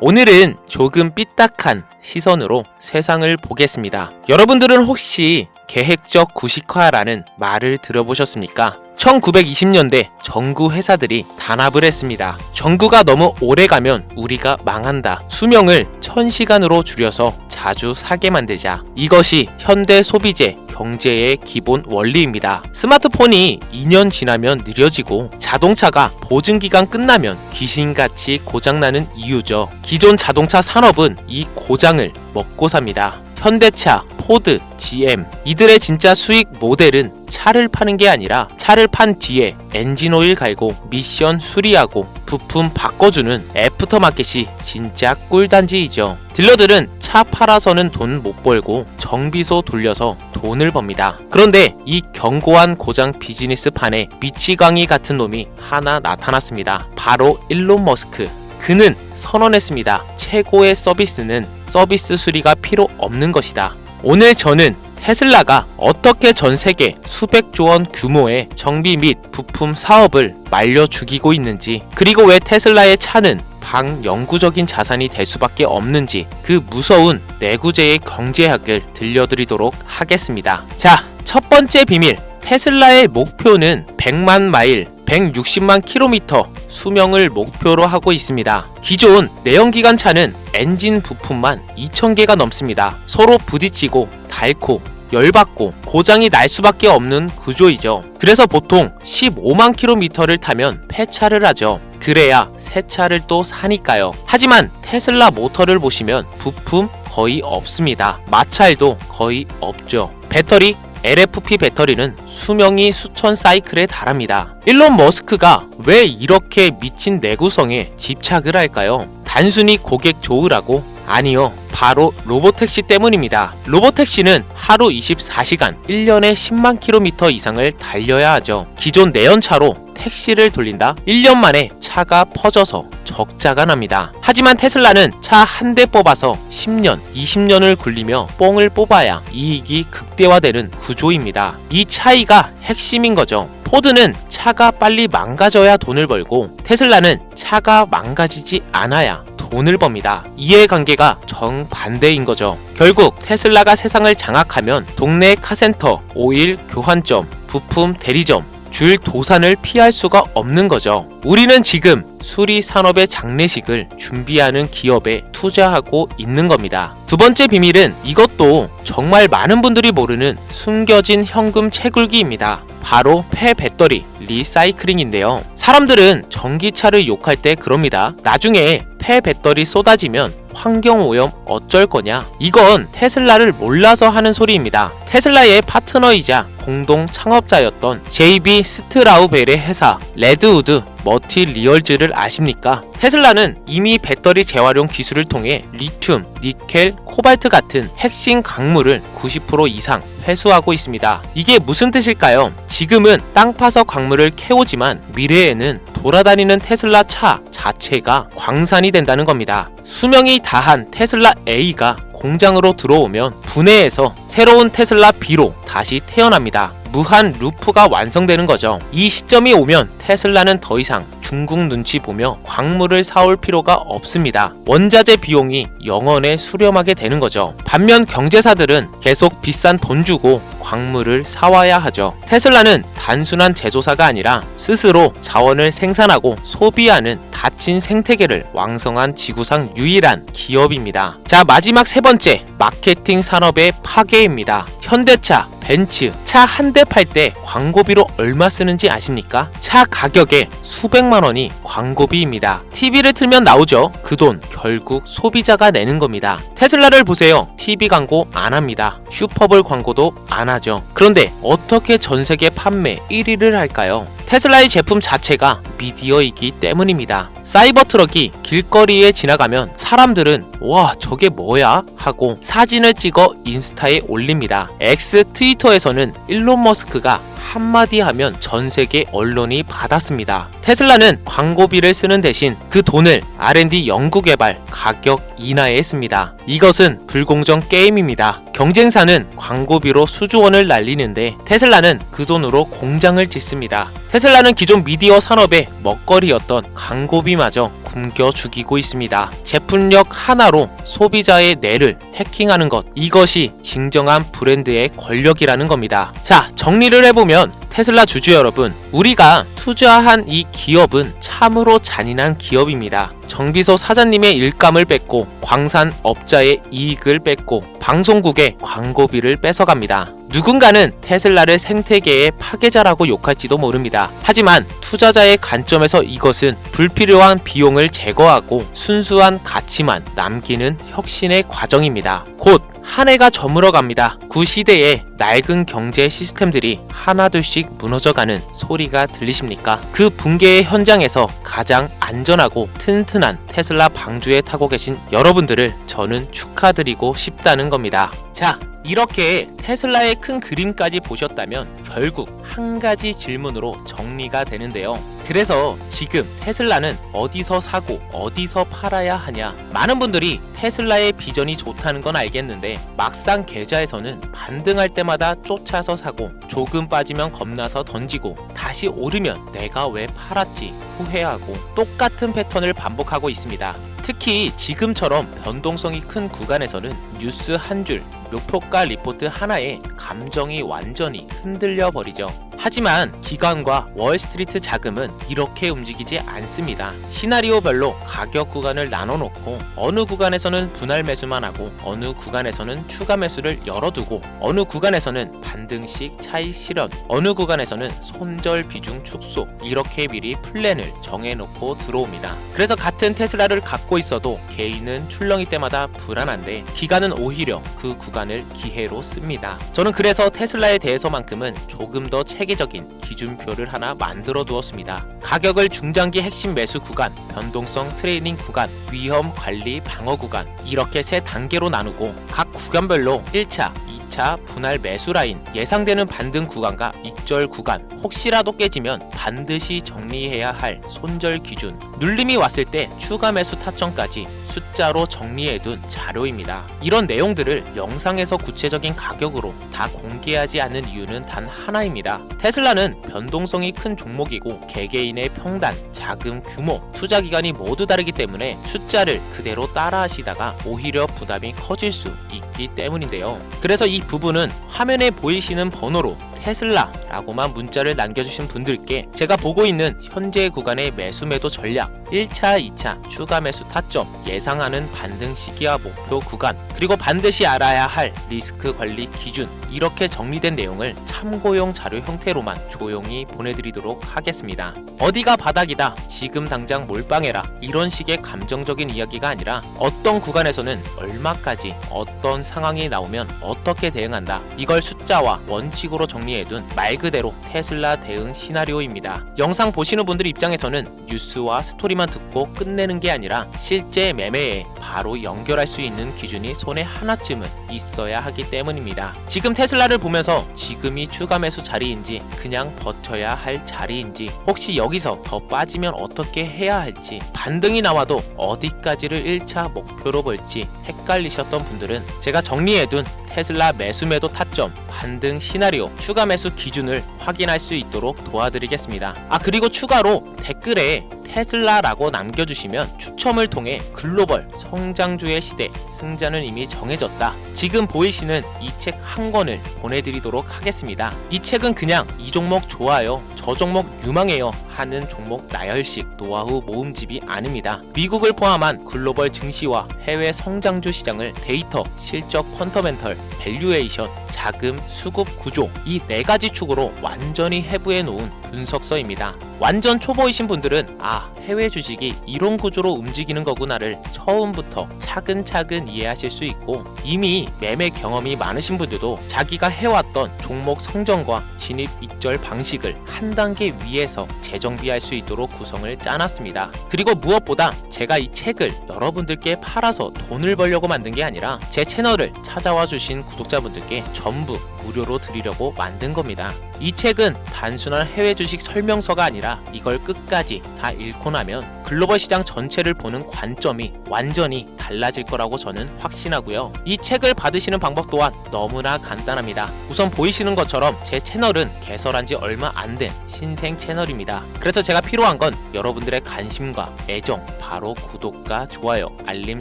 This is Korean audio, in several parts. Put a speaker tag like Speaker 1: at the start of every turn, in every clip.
Speaker 1: 오늘은 조금 삐딱한 시선으로 세상을 보겠습니다. 여러분들은 혹시 계획적 구식화라는 말을 들어보셨습니까? 1920년대 정구 회사들이 단합을 했습니다. 정구가 너무 오래 가면 우리가 망한다. 수명을 1000시간으로 줄여서 자주 사게 만들자. 이것이 현대 소비재 경제의 기본 원리입니다. 스마트폰이 2년 지나면 느려지고 자동차가 보증기간 끝나면 귀신같이 고장나는 이유죠. 기존 자동차 산업은 이 고장을 먹고 삽니다. 현대차, 포드, GM 이들의 진짜 수익 모델은 차를 파는 게 아니라 차를 판 뒤에 엔진오일 갈고 미션 수리하고 부품 바꿔주는 애프터마켓이 진짜 꿀단지이죠. 딜러들은 차 팔아서는 돈 못 벌고 정비소 돌려서 돈을 법니다. 그런데 이 견고한 고장 비즈니스판에 미치광이 같은 놈이 하나 나타났습니다. 바로 일론 머스크. 그는 선언했습니다. 최고의 서비스는 서비스 수리가 필요 없는 것이다. 오늘 저는 테슬라가 어떻게 전 세계 수백조 원 규모의 정비 및 부품 사업을 말려 죽이고 있는지, 그리고 왜 테슬라의 차는 방영구적인 자산이 될 수밖에 없는지 그 무서운 내구재의 경제학을 들려드리도록 하겠습니다. 자, 첫 번째 비밀. 테슬라의 목표는 100만 마일, 160만 킬로미터 수명을 목표로 하고 있습니다. 기존 내연기관 차는 엔진 부품만 2000개가 넘습니다. 서로 부딪히고 닳고 열받고 고장이 날 수밖에 없는 구조이죠. 그래서 보통 15만 킬로미터를 타면 폐차를 하죠. 그래야 새 차를 또 사니까요. 하지만 테슬라 모터를 보시면 부품 거의 없습니다. 마찰도 거의 없죠. 배터리 LFP 배터리는 수명이 수천 사이클에 달합니다. 일론 머스크가 왜 이렇게 미친 내구성에 집착을 할까요? 단순히 고객 좋으라고? 아니요. 바로 로보택시 때문입니다. 로보택시는 하루 24시간, 1년에 10만 킬로미터 이상을 달려야 하죠. 기존 내연차로 택시를 돌린다? 1년 만에 차가 퍼져서 적자가 납니다. 하지만 테슬라는 차 한 대 뽑아서 10년, 20년을 굴리며 뽕을 뽑아야 이익이 극대화되는 구조입니다. 이 차이가 핵심인 거죠. 포드는 차가 빨리 망가져야 돈을 벌고 테슬라는 차가 망가지지 않아야 돈을 법니다. 이해관계가 정반대인 거죠. 결국 테슬라가 세상을 장악하면 동네 카센터, 오일 교환점, 부품 대리점, 줄 도산을 피할 수가 없는 거죠. 우리는 지금 수리 산업의 장례식을 준비하는 기업에 투자하고 있는 겁니다. 두 번째 비밀은 이것도 정말 많은 분들이 모르는 숨겨진 현금 채굴기입니다. 바로 폐배터리 리사이클링인데요. 사람들은 전기차를 욕할 때 그럽니다. 나중에 폐배터리 쏟아지면 환경오염 어쩔 거냐? 이건 테슬라를 몰라서 하는 소리입니다. 테슬라의 파트너이자 공동 창업자였던 JB 스트라우벨의 회사 레드우드 머티리얼즈를 아십니까? 테슬라는 이미 배터리 재활용 기술을 통해 리튬, 니켈, 코발트 같은 핵심 강물을 90% 이상 회수하고 있습니다. 이게 무슨 뜻일까요? 지금은 땅 파서 광물을 캐오지만 미래에는 돌아다니는 테슬라 차 자체가 광산이 된다는 겁니다. 수명이 다한 테슬라 A가 공장으로 들어오면 분해해서 새로운 테슬라 B로 다시 태어납니다. 무한 루프가 완성되는 거죠. 이 시점이 오면 테슬라는 더 이상 중국 눈치 보며 광물을 사올 필요가 없습니다. 원자재 비용이 영원에 수렴하게 되는 거죠. 반면 경제사들은 계속 비싼 돈 주고 광물을 사와야 하죠. 테슬라는 단순한 제조사가 아니라 스스로 자원을 생산하고 소비하는 닫힌 생태계를 왕성한 지구상 유일한 기업입니다. 자, 마지막 세 번째, 마케팅 산업의 파괴입니다. 현대차, 벤츠, 차 한 대 팔 때 광고비로 얼마 쓰는지 아십니까? 차 가격의 수백만 원이 광고비입니다. TV를 틀면 나오죠. 그 돈 결국 소비자가 내는 겁니다. 테슬라를 보세요. TV 광고 안 합니다. 슈퍼볼 광고도 안 하죠. 그런데 어떻게 전 세계 판매 1위를 할까요? 테슬라의 제품 자체가 미디어이기 때문입니다. 사이버 트럭이 길거리에 지나가면 사람들은 와, 저게 뭐야? 하고 사진을 찍어 인스타에 올립니다. X 트위터에서는 일론 머스크가 한마디 하면 전 세계 언론이 받았습니다. 테슬라는 광고비를 쓰는 대신 그 돈을 R&D 연구개발 가격 인하에 했습니다. 이것은 불공정 게임입니다. 경쟁사는 광고비로 수조원을 날리는데 테슬라는 그 돈으로 공장을 짓습니다. 테슬라는 기존 미디어 산업의 먹거리였던 광고비마저 굶겨 죽이고 있습니다. 제품력 하나로 소비자의 뇌를 해킹하는 것, 이것이 진정한 브랜드의 권력이라는 겁니다. 자, 정리를 해보면 테슬라 주주 여러분, 우리가 투자한 이 기업은 참으로 잔인한 기업입니다. 정비소 사장님의 일감을 뺏고 광산업자의 이익을 뺏고 방송국의 광고비를 뺏어갑니다. 누군가는 테슬라를 생태계의 파괴자라고 욕할지도 모릅니다. 하지만 투자자의 관점에서 이것은 불필요한 비용을 제거하고 순수한 가치만 남기는 혁신의 과정입니다. 곧 한 해가 저물어 갑니다. 구 시대의 낡은 경제 시스템들이 하나둘씩 무너져가는 소리가 들리십니까? 그 붕괴의 현장에서 가장 안전하고 튼튼한 테슬라 방주에 타고 계신 여러분들을 저는 축하드리고 싶다는 겁니다. 자, 이렇게 테슬라의 큰 그림까지 보셨다면 결국 한 가지 질문으로 정리가 되는데요. 그래서 지금 테슬라는 어디서 사고 어디서 팔아야 하냐? 많은 분들이 테슬라의 비전이 좋다는 건 알겠는데 막상 계좌에서는 반등할 때마다 쫓아서 사고 조금 빠지면 겁나서 던지고 다시 오르면 내가 왜 팔았지 후회하고 똑같은 패턴을 반복하고 있습니다. 특히 지금처럼 변동성이 큰 구간에서는 뉴스 한 줄, 목표가 리포트 하나에 감정이 완전히 흔들려 버리죠. 하지만 기관과 월스트리트 자금은 이렇게 움직이지 않습니다. 시나리오별로 가격 구간을 나눠놓고 어느 구간에서는 분할 매수만 하고 어느 구간에서는 추가 매수를 열어두고 어느 구간에서는 반등식 차익 실현, 어느 구간에서는 손절 비중 축소, 이렇게 미리 플랜을 정해놓고 들어옵니다. 그래서 같은 테슬라를 갖고 있어도 개인은 출렁이 때마다 불안한데 기관은 오히려 그 구간을 기회로 씁니다. 저는 그래서 테슬라에 대해서만큼은 조금 더 체계적인 기준표를 하나 만들어 두었습니다. 가격을 중장기 핵심 매수 구간, 변동성 트레이닝 구간, 위험 관리 방어 구간, 이렇게 세 단계로 나누고 각 구간별로 1차, 2차 분할 매수 라인, 예상되는 반등 구간과 익절 구간, 혹시라도 깨지면 반드시 정리해야 할 손절 기준, 눌림이 왔을 때 추가 매수 타점까지 숫자로 정리해둔 자료입니다. 이런 내용들을 영상에서 구체적인 가격으로 다 공개하지 않는 이유는 단 하나입니다. 테슬라는 변동성이 큰 종목이고 개개인의 평단, 자금 규모, 투자 기간이 모두 다르기 때문에 숫자를 그대로 따라하시다가 오히려 부담이 커질 수 있기 때문인데요. 그래서 이 부분은 화면에 보이시는 번호로 테슬라라고만 문자를 남겨주신 분들께 제가 보고 있는 현재 구간의 매수 매도 전략, 1차, 2차 추가 매수 타점, 예상하는 반등 시기와 목표 구간, 그리고 반드시 알아야 할 리스크 관리 기준, 이렇게 정리된 내용을 참고용 자료 형태로만 조용히 보내드리도록 하겠습니다. 어디가 바닥이다, 지금 당장 몰빵해라, 이런 식의 감정적인 이야기가 아니라 어떤 구간에서는 얼마까지, 어떤 상황이 나오면 어떻게 대응한다, 이걸 숫자와 원칙으로 정리해둔 말 그대로 테슬라 대응 시나리오입니다. 영상 보시는 분들 입장에서는 뉴스와 스토리만 듣고 끝내는 게 아니라 실제 매매에 바로 연결할 수 있는 기준이 손에 하나쯤은 있어야 하기 때문입니다. 지금 테슬라를 보면서 지금이 추가 매수 자리인지 그냥 버텨야 할 자리인지, 혹시 여기서 더 빠지면 어떻게 해야 할지, 반등이 나와도 어디까지를 1차 목표로 볼지 헷갈리셨던 분들은 제가 정리해둔 테슬라 매수 매도 타점, 반등 시나리오, 추가 매수 기준을 확인할 수 있도록 도와드리겠습니다. 그리고 추가로 댓글에 테슬라라고 남겨주시면 추첨을 통해 글로벌 성장주의 시대, 승자는 이미 정해졌다, 지금 보이시는 이 책 한 권을 보내드리도록 하겠습니다. 이 책은 그냥 이 종목 좋아요, 저 종목 유망해요 하는 종목 나열식 노하우 모음집이 아닙니다. 미국을 포함한 글로벌 증시와 해외 성장주 시장을 데이터, 실적, 펀더멘털, 밸류에이션, 자금, 수급 구조, 이 네 가지 축으로 완전히 해부해 놓은 분석서입니다. 완전 초보이신 분들은 해외 주식이 이런 구조로 움직이는 거구나를 처음부터 차근차근 이해하실 수 있고, 이미 매매 경험이 많으신 분들도 자기가 해왔던 종목 성정과 진입 익절 방식을 한 단계 위에서 재정비할 수 있도록 구성을 짜놨습니다. 그리고 무엇보다 제가 이 책을 여러분들께 팔아서 돈을 벌려고 만든 게 아니라 제 채널을 찾아와 주신 구독자분들께 전부 무료로 드리려고 만든 겁니다. 이 책은 단순한 해외 주식 설명서가 아니라 이걸 끝까지 다 읽고 나면 글로벌 시장 전체를 보는 관점이 완전히 달라질 거라고 저는 확신하고요. 이 책을 받으시는 방법 또한 너무나 간단합니다. 우선 보이시는 것처럼 제 채널은 개설한 지 얼마 안 된 신생 채널입니다. 그래서 제가 필요한 건 여러분들의 관심과 애정, 바로 구독과 좋아요, 알림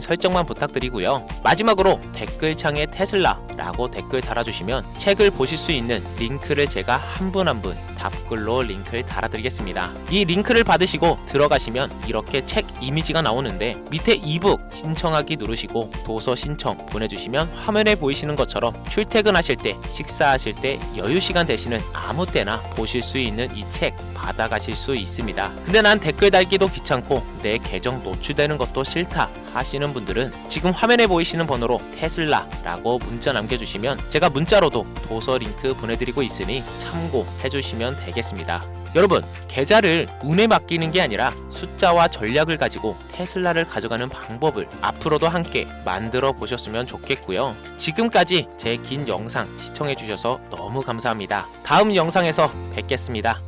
Speaker 1: 설정만 부탁드리고요. 마지막으로 댓글창에 테슬라라고 댓글 달아주시면 책을 보실 수 있는 링크를 제가 한 분 한 분 답글로 링크를 달아드리겠습니다. 이 링크를 받으시고 들어가시면 이렇게 책 이미지가 나오는데 밑에 이북 신청하기 누르시고 도서 신청 보내주시면 화면에 보이시는 것처럼 출퇴근하실 때, 식사하실 때, 여유시간 되시는 아무 때나 보실 수 있는 이 책 받아가실 수 있습니다. 근데 난 댓글 달기도 귀찮고 내 계정 노출되는 것도 싫다 하시는 분들은 지금 화면에 보이시는 번호로 테슬라라고 문자 남겨주시면 제가 문자로도 도서 링크 보내드리고 있으니 참고해주시면 되겠습니다. 여러분, 계좌를 운에 맡기는 게 아니라 숫자와 전략을 가지고 테슬라를 가져가는 방법을 앞으로도 함께 만들어 보셨으면 좋겠고요. 지금까지 제 긴 영상 시청해 주셔서 너무 감사합니다. 다음 영상에서 뵙겠습니다.